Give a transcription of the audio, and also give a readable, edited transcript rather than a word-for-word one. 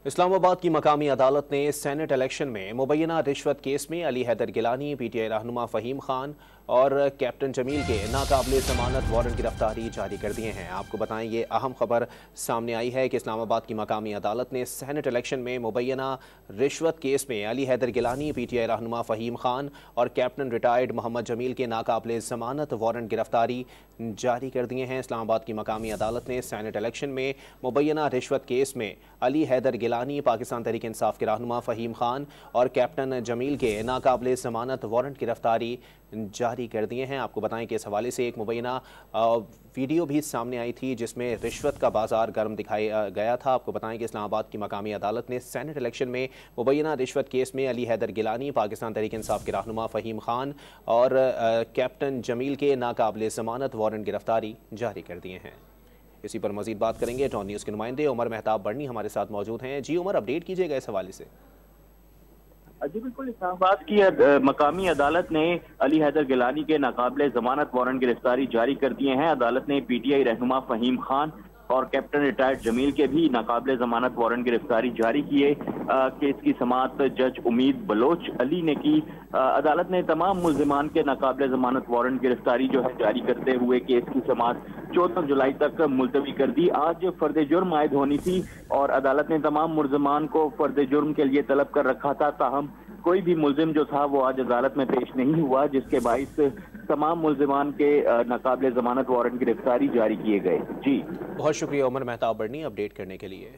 इस्लामाबाद की मकामी अदालत ने सेनेट इलेक्शन में मुबैना रिश्वत केस में अली हैदर गिलानी, पीटीआई रहनुमा फ़हीम खान और कैप्टन जमील के नाकाबिले ज़मानत वारंट गिरफ्तारी जारी कर दिए हैं। आपको बताएं, ये अहम खबर सामने आई है कि इस्लामाबाद की मकामी अदालत ने सेनेट इलेक्शन में मुबैना रिश्वत केस में अली हैदर गिलानी, पीटीआई रहनुमा फ़हीम खान और कैप्टन रिटायर्ड मोहम्मद जमील के नाकाबिले ज़मानत वारंट गिरफ्तारी जारी कर दिए हैं। इस्लामाबाद की मकामी अदालत ने सेनेट इलेक्शन में मुबैना रिश्वत केस में अली हैदर गिलानी, पाकिस्तान तहरीक इंसाफ के रहनुमा फ़हीम खान और कैप्टन जमील के नाकाबिले ज़मानत वारंट गिरफ्तारी जारी कर दिए हैं। आपको बताएं कि इस हवाले से एक मुबैना वीडियो भी सामने आई थी जिसमें रिश्वत का बाजार गर्म दिखाया गया था। आपको बताएं कि इस्लामाबाद की मकामी अदालत ने सेनेट इलेक्शन में मुबैना रिश्वत केस में अली हैदर गिलानी, पाकिस्तान तहरीक इंसाफ के रहनुमा फ़हीम खान और कैप्टन जमील के नाकाबिले ज़मानत वारंट गिरफ्तारी जारी कर दिए हैं। इसी पर मजीद बात करेंगे। टॉन न्यूज़ के नुमाइंदे उमर मेहताब बर्नी हमारे साथ मौजूद हैं। जी उमर, अपडेट कीजिएगा इस हवाले से। जी बिल्कुल, इस्लामाबाद की मकामी अदालत ने अली हैदर गिलानी के नाकाबिले जमानत वारंट गिरफ्तारी जारी कर दिए हैं। अदालत ने पीटीआई रहनुमा फ़हीम खान और कैप्टन रिटायर्ड जमील के भी नाकाबिले जमानत वारंट गिरफ्तारी जारी किए। केस की समाअत जज उम्मीद बलोच अली ने की। अदालत ने तमाम मुल्जिमान के नाकाबिले जमानत वारंट गिरफ्तारी जो है जारी करते हुए केस की समाअत 14 जुलाई तक मुलतवी कर दी। आज फर्द जुर्म आयद होनी थी और अदालत ने तमाम मुल्जिमान को फर्द जुर्म के लिए तलब कर रखा था। ताहम कोई भी मुल्जिम जो था वो आज अदालत में पेश नहीं हुआ, जिसके बाइस तमाम मुल्जिमान के नाकाबिले जमानत वारंट गिरफ्तारी जारी किए गए। जी बहुत शुक्रिया उमर मेहताब बर्नी अपडेट करने के लिए।